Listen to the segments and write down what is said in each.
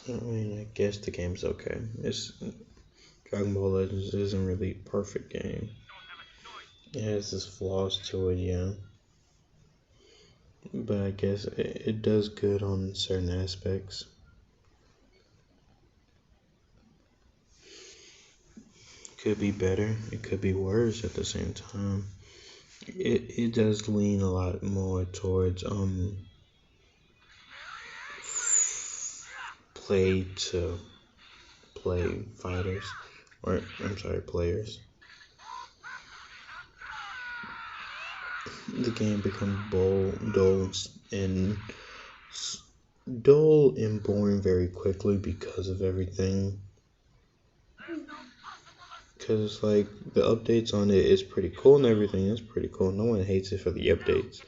I mean, I guess the game's okay. It's Dragon Ball Legends isn't really a perfect game. It has its flaws to it, yeah. But I guess it does good on certain aspects. Could be better. It could be worse at the same time. It does lean a lot more towards play to play fighters, or I'm sorry, players. The game becomes dull and boring very quickly because of everything. Because it's like the updates on it is pretty cool and everything is pretty cool. No one hates it for the updates.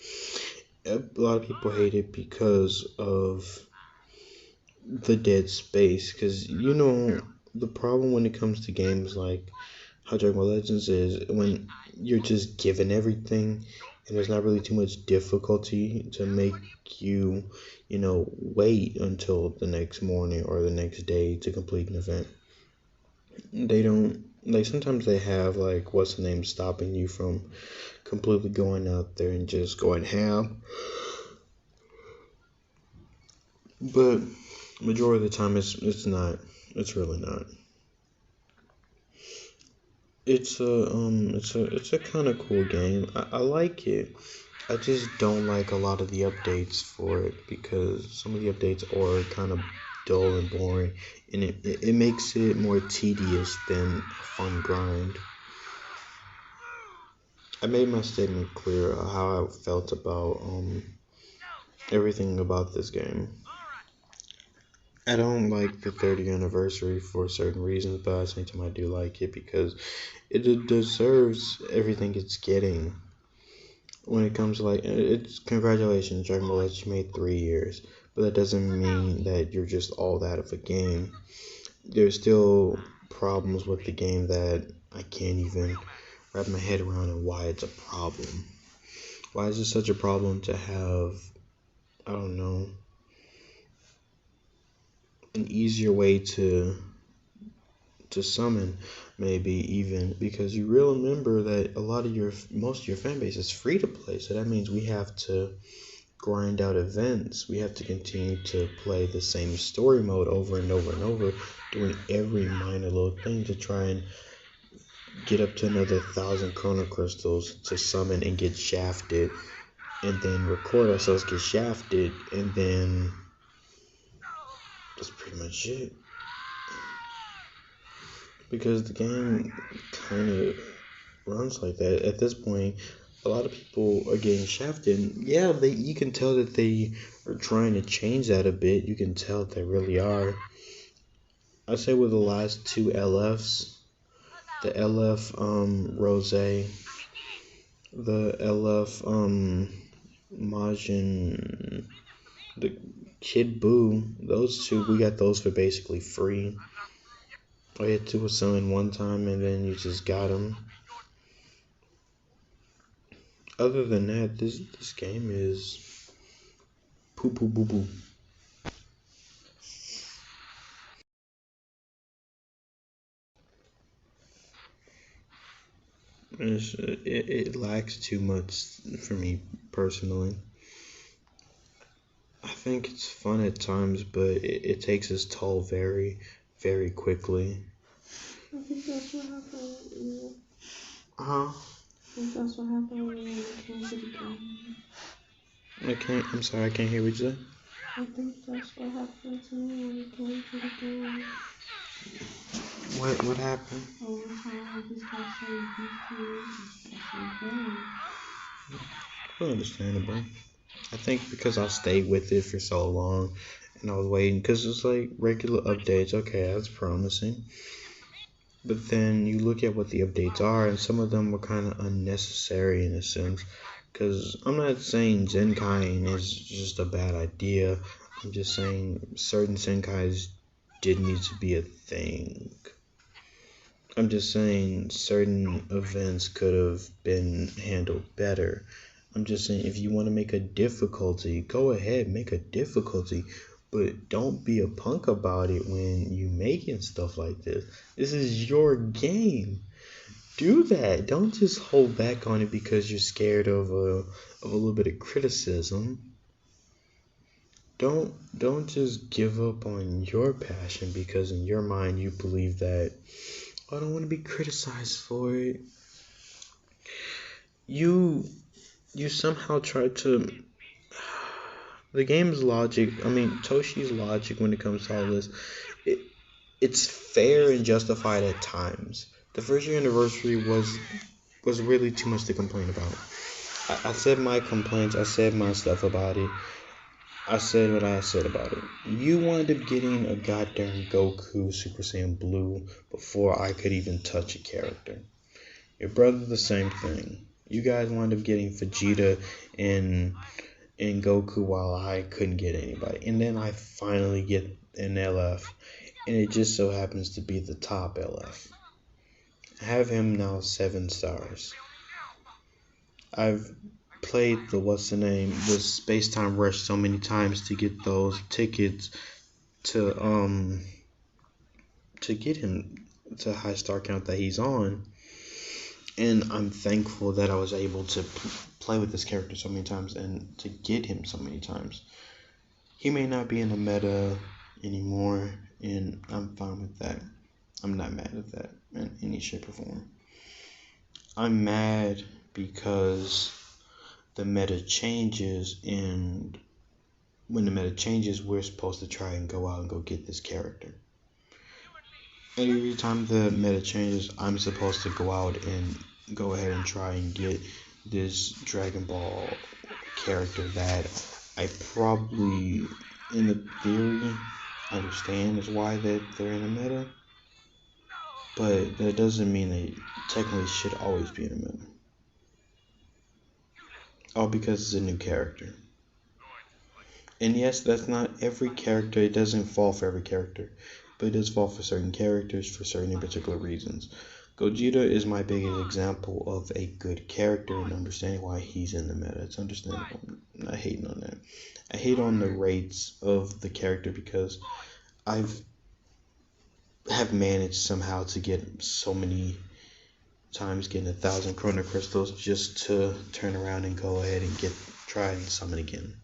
A lot of people hate it because of the dead space. Because the problem when it comes to games like how Dragon Ball Legends is when you're just given everything and there's not really too much difficulty to make you, wait until the next morning or the next day to complete an event. They don't like sometimes they have like what's the name stopping you from completely going out there and just going ham. But majority of the time it's not. It's really not. It's a kind of cool game. I like it. I just don't like a lot of the updates for it because some of the updates are kind of dull and boring, and it makes it more tedious than a fun grind. I made my statement clear how I felt about everything about this game. I don't like the 30th anniversary for certain reasons, but at the same time I do like it because it deserves everything it's getting. When it comes to like, it's congratulations, Dragon Ball Legends, you made 3 years, but that doesn't mean that you're just all that of a game. There's still problems with the game that I can't even wrap my head around and why it's a problem. Why is it such a problem to have, I don't know, an easier way to summon, maybe even because you really remember that most of your fan base is free to play, so that means we have to grind out events. We have to continue to play the same story mode over and over and over, doing every minor little thing to try and get up to another 1,000 chrono crystals to summon and get shafted, and then record ourselves get shafted, and then that's pretty much it. Because the game kind of runs like that. At this point, a lot of people are getting shafted. Yeah, you can tell that they are trying to change that a bit. You can tell that they really are. I say with the last two LFs, the LF Rose, the LF Majin, the Kid Buu, those two, we got those for basically free. All you had to was summon one time and then you just got them. Other than that, this game is poo poo boo boo. It lacks too much for me personally. I think it's fun at times, but it takes its toll very, very quickly. I think that's what happened. Huh? I think that's what happened when you came to the game. I'm sorry, I can't hear what you said. I think that's what happened to me when we came to the game. What happened? Over time, I just got so used to it. That's so bad. Understandable. I think because I stayed with it for so long and I was waiting because it's like regular updates. Okay, that's promising. But then you look at what the updates are, and some of them were kind of unnecessary in a sense. Because I'm not saying Zenkai is just a bad idea. I'm just saying certain Zenkais did need to be a thing. I'm just saying certain events could have been handled better. I'm just saying if you want to make a difficulty, go ahead, make a difficulty. But don't be a punk about it when you making stuff like this. This is your game. Do that. Don't just hold back on it because you're scared of a little bit of criticism. Don't just give up on your passion because in your mind you believe that, "Oh, I don't want to be criticized for it." You somehow try to, the game's logic, Toshi's logic when it comes to all this, it, it's fair and justified at times. The first year anniversary was really too much to complain about. I said my complaints, I said my stuff about it. I said what I said about it. You wound up getting a goddamn Goku Super Saiyan Blue before I could even touch a character. Your brother, the same thing. You guys wound up getting Vegeta and Goku while I couldn't get anybody. And then I finally get an LF. And it just so happens to be the top LF. I have him now 7 stars. I've played the Space Time Rush so many times to get those tickets to get him to high star count that he's on, and I'm thankful that I was able to play with this character so many times and to get him so many times. He may not be in the meta anymore, and I'm fine with that. I'm not mad at that in any shape or form. I'm mad because the meta changes, and when the meta changes, we're supposed to try and go out and go get this character. And every time the meta changes, I'm supposed to go out and go ahead and try and get this Dragon Ball character that I probably, in the theory, understand is why they're in a meta. But that doesn't mean they technically should always be in a meta. All because it's a new character. And yes, that's not every character. It doesn't fall for every character. But it does fall for certain characters for certain particular reasons. Gogeta is my biggest example of a good character and understanding why he's in the meta. It's understandable. I'm not hating on that. I hate on the rates of the character because have managed somehow to get so many times getting 1,000 Chrono Crystals just to turn around and go ahead and try and summon again.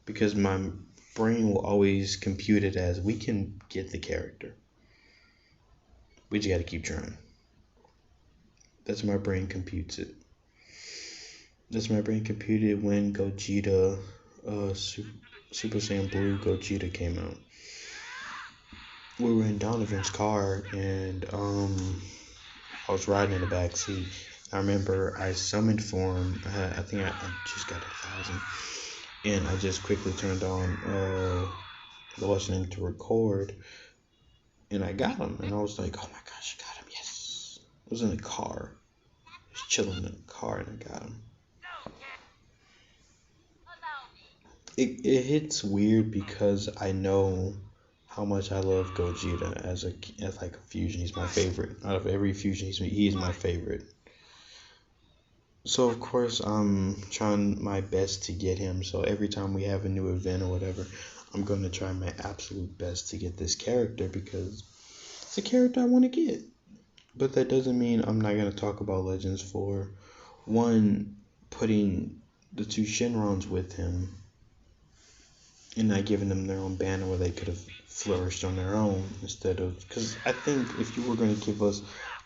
Because my brain will always compute it as we can get the character. We just gotta keep trying. That's my brain computes it. That's my brain computed when Gogeta, Super Saiyan Blue Gogeta came out. We were in Donovan's car and I was riding in the back seat. I remember I summoned for him. I think I just got 1,000. And I just quickly turned on the listening to record. And I got him. And I was like, oh my gosh, I got him. Yes. I was in the car. I was chilling in the car and I got him. It hits weird because I know how much I love Gogeta as like a fusion. He's my favorite. Out of every fusion, he's my favorite. So of course I'm trying my best to get him. So every time we have a new event or whatever, I'm going to try my absolute best to get this character because it's a character I want to get. But that doesn't mean I'm not going to talk about Legends for one, putting the 2 Shenrons with him and not giving them their own banner where they could have flourished on their own instead of, because I think if you were going to give us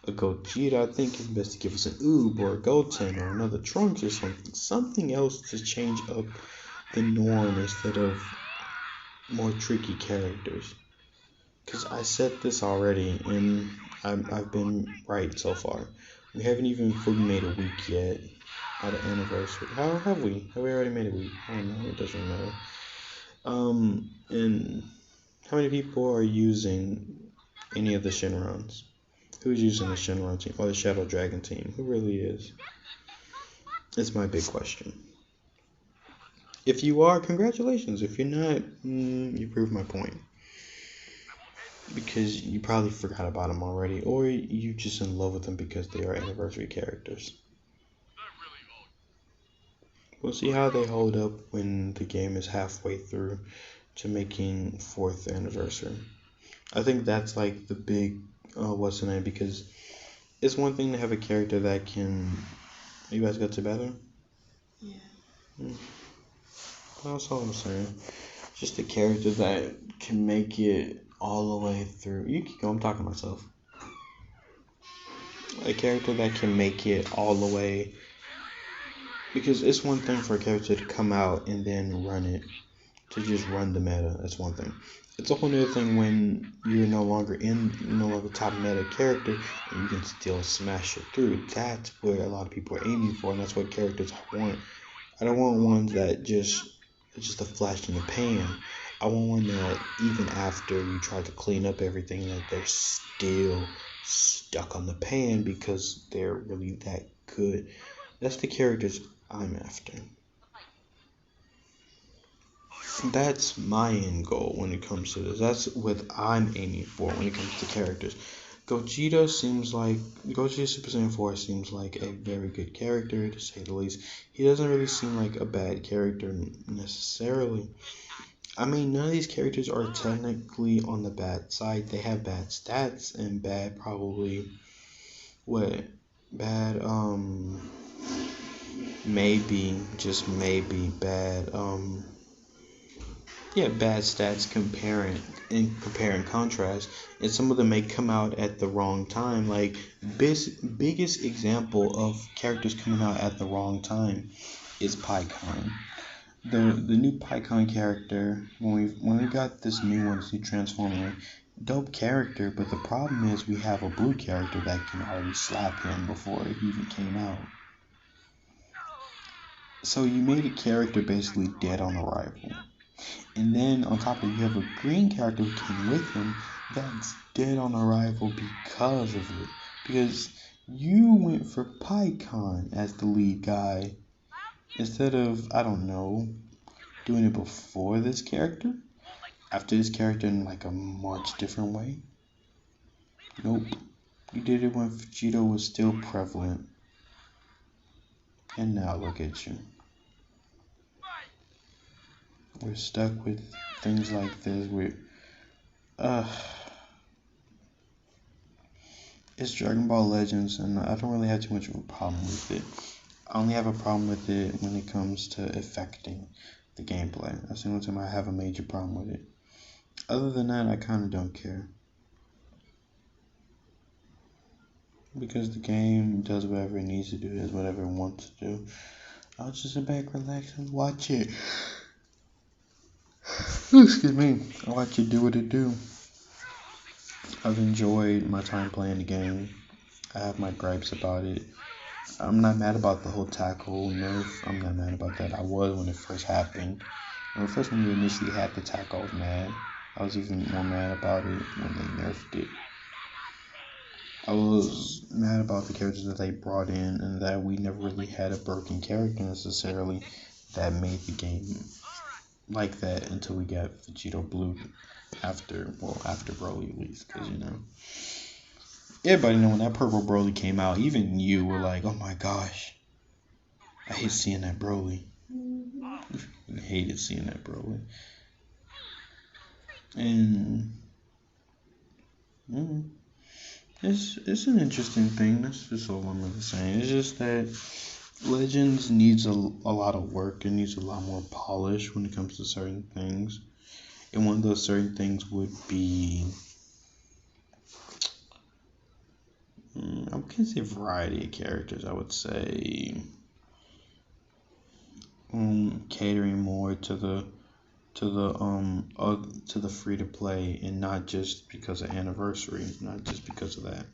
a Gogeta, I think it's best to give us an Oob or a Goten or another Trunks or something else to change up the norm instead of more tricky characters. Because I said this already and I've been right so far. We haven't even fully made a week yet out of anniversary. How have we? Have we already made a week? I don't know. It doesn't matter. And how many people are using any of the Shenrons? Who's using the Shenron team or the Shadow Dragon team? Who really is? It's my big question. If you are, congratulations. If you're not, you proved my point. Because you probably forgot about them already, or you just in love with them because they are anniversary characters. We'll see how they hold up when the game is halfway through. to making 4th anniversary. I think that's like the big what's the name, because it's one thing to have a character that can. You guys got to bathroom? Yeah. That's all I'm saying. Just a character that can make it all the way through. You can go. I'm talking to myself. A character that can make it all the way. Because it's one thing for a character to come out and then run it. To just run the meta. That's one thing. It's a whole other thing when you're no longer top meta character and you can still smash it through. That's what a lot of people are aiming for, and that's what characters I want. I don't want ones that just a flash in the pan. I want one that even after you try to clean up everything, that they're still stuck on the pan because they're really that good. That's the characters I'm after. That's my end goal when it comes to this. That's what I'm aiming for when it comes to characters. Gogeta Super Saiyan 4 seems like a very good character, to say the least. He doesn't really seem like a bad character necessarily. I mean, none of these characters are technically on the bad side. They have bad stats and bad maybe, just maybe bad, bad stats compare and contrast, and some of them may come out at the wrong time. Like biggest example of characters coming out at the wrong time is Pikkon. The new Pikkon character, when we got this new one, this new Transformer, dope character, but the problem is we have a blue character that can already slap him before it even came out. So you made a character basically dead on arrival. And then on top of it, you have a green character who came with him that's dead on arrival because of it. Because you went for Pikkon as the lead guy instead of, I don't know, doing it before this character? After this character in like a much different way? Nope. You did it when Vegeta was still prevalent. And now look at you. We're stuck with things like this. It's Dragon Ball Legends, and I don't really have too much of a problem with it. I only have a problem with it when it comes to affecting the gameplay. That's the only time I have a major problem with it. Other than that, I kind of don't care. Because the game does whatever it needs to do, does whatever it wants to do. I'll just sit back, relax, and watch it. Excuse me. I'll watch it do what it do. I've enjoyed my time playing the game. I have my gripes about it. I'm not mad about the whole tackle nerf. I'm not mad about that. I was when it first happened. When you initially had the tackle, I was mad. I was even more mad about it when they nerfed it. I was mad about the characters that they brought in, and that we never really had a broken character necessarily that made the game like that until we got Vegeta Blue after Broly at least, because everybody know when that purple Broly came out, even you were like, oh my gosh, I hate seeing that Broly. I hated seeing that Broly. And it's an interesting thing. That's just all I'm really saying. It's just that Legends needs a lot of work. It needs a lot more polish when it comes to certain things. And one of those certain things would be, I can't say variety of characters. I would say catering more to the free to play, and not just because of anniversary, not just because of that.